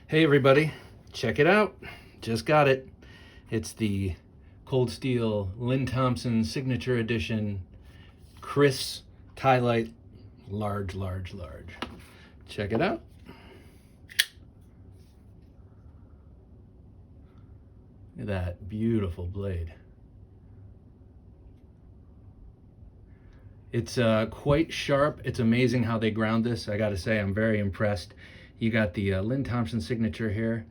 Hey everybody, check it out. Just got it. It's the Cold Steel Lynn Thompson Signature Edition Kris Ti-Lite large. Check it out. Look at that beautiful blade. It's quite sharp. It's amazing how they ground this. I gotta say, I'm very impressed. You got the Lynn Thompson signature here.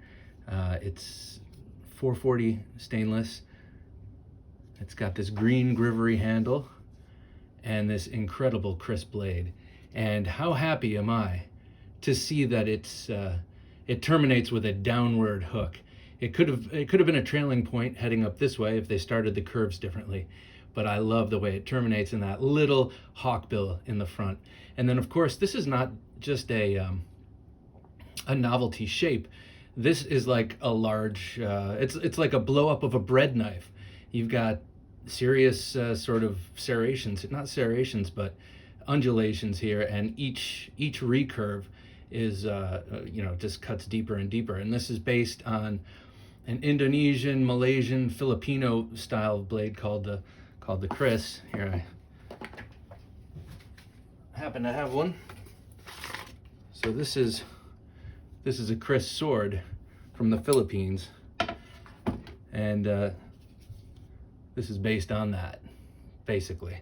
It's 440 stainless. It's got this green grivery handle and this incredible Kris blade. And how happy am I to see that it terminates with a downward hook. It could have been a trailing point heading up this way if they started the curves differently. But I love the way it terminates in that little hawkbill in the front. And then of course, this is not just a novelty shape. This is like a large, it's like a blow up of a bread knife. You've got serious sort of serrations, not serrations, but undulations here, and each recurve is, just cuts deeper and deeper. And this is based on an Indonesian, Malaysian, Filipino style blade called the Kris. Here, I happen to have one. So this is a Kris sword from the Philippines, and this is based on that, basically.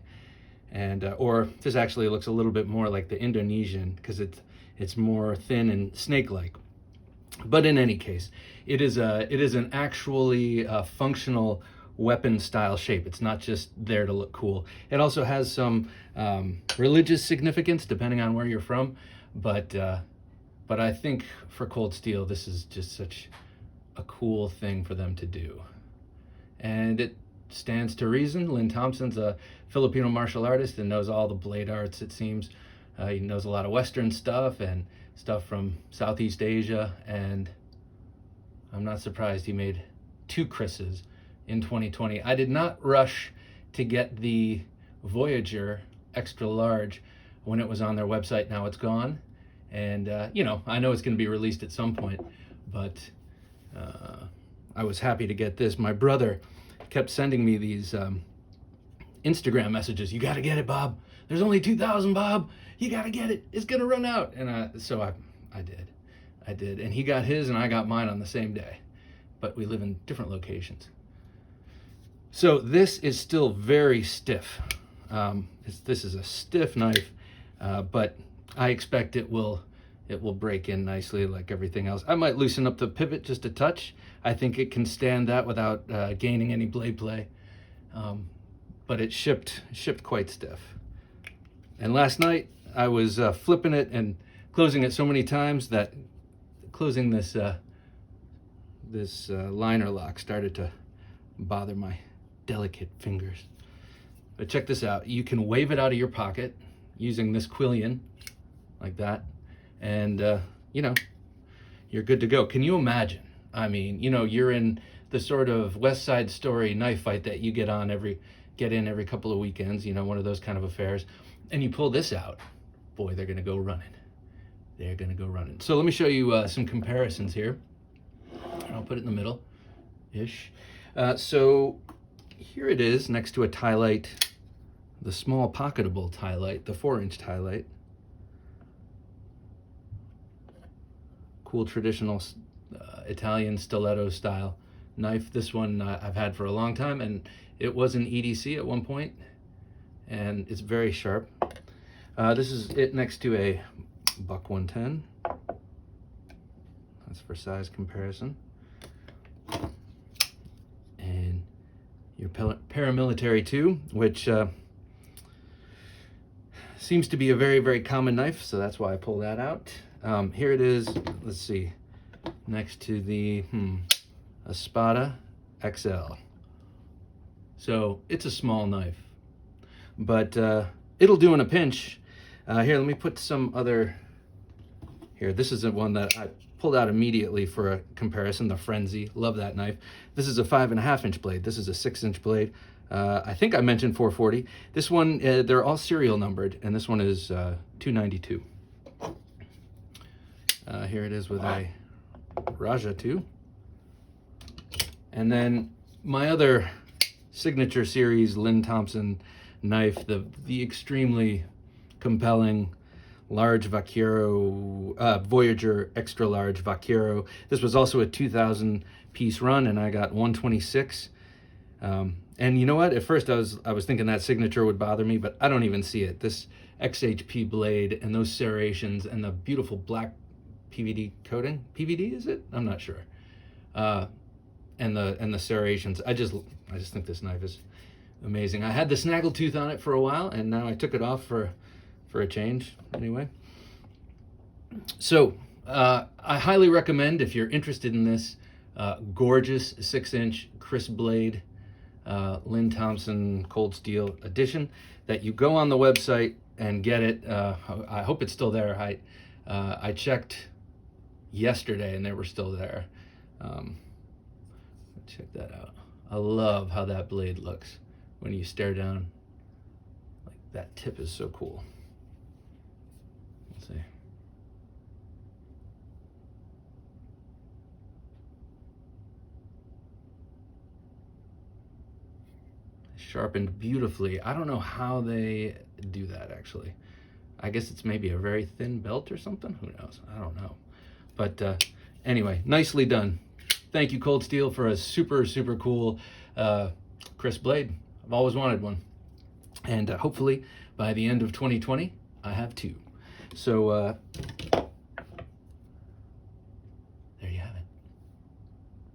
And or this actually looks a little bit more like the Indonesian because it's more thin and snake-like. But in any case, it is an actually functional weapon style shape. It's not just there to look cool. It also has some religious significance depending on where you're from, but I think for Cold Steel, this is just such a cool thing for them to do. And it stands to reason. Lynn Thompson's a Filipino martial artist and knows all the blade arts, it seems. He knows a lot of Western stuff and stuff from Southeast Asia, and I'm not surprised he made 2 Krises in 2020. I did not rush to get the Voyager extra large when it was on their website. Now it's gone. And, I know it's going to be released at some point, but I was happy to get this. My brother kept sending me these Instagram messages. You got to get it, Bob. There's only 2,000, Bob. You got to get it. It's going to run out. And so I did. And he got his and I got mine on the same day. But we live in different locations. So this is still very stiff. This is a stiff knife, but I expect it will break in nicely like everything else. I might loosen up the pivot just a touch. I think it can stand that without gaining any blade play. But it shipped quite stiff. And last night I was flipping it and closing it so many times that closing this liner lock started to bother my delicate fingers. But check this out. You can wave it out of your pocket using this quillion like that, and you're good to go. Can you imagine? I mean, you're in the sort of West Side Story knife fight that you get in every couple of weekends, one of those kind of affairs, and you pull this out. Boy, they're gonna go running. So let me show you some comparisons here. I'll put it in the middle ish. So here it is next to a Ti-Lite, the small pocketable Ti-Lite, the 4-inch Ti-Lite. Cool traditional Italian stiletto style knife. This one I've had for a long time, and it was an EDC at one point, and it's very sharp. This is it next to a Buck 110. That's for size comparison. And your paramilitary 2, which seems to be a very, very common knife, so that's why I pulled that out. Here it is, let's see, next to the Espada XL. So it's a small knife, but it'll do in a pinch. Here, let me put some other, here, this is the one that I pulled out immediately for a comparison, the Frenzy. Love that knife. This is a 5.5-inch blade. This is a 6-inch blade. I think I mentioned 440. This one, they're all serial numbered, and this one is 292. Here it is with a Raja too. And then my other signature series Lynn Thompson knife, the extremely compelling large Vaquero, Voyager extra large Vaquero. This was also a 2,000 piece run, and I got 126. And you know what? At first I was thinking that signature would bother me, but I don't even see it. This XHP blade and those serrations and the beautiful black PVD coating. PVD is it? I'm not sure. And the serrations. I just think this knife is amazing. I had the snaggletooth on it for a while, and now I took it off for a change anyway. So I highly recommend, if you're interested in this gorgeous 6-inch Kris blade, Lynn Thompson Cold Steel edition, that you go on the website and get it. I hope it's still there. I checked yesterday and they were still there. Check that out. I love how that blade looks when you stare down. Like, that tip is so cool. Let's see. Sharpened beautifully. I don't know how they do that, actually. I guess it's maybe a very thin belt or something. Who knows? I don't know. But anyway, nicely done. Thank you, Cold Steel, for a super, super cool Kris blade. I've always wanted one. And hopefully by the end of 2020, I have two. So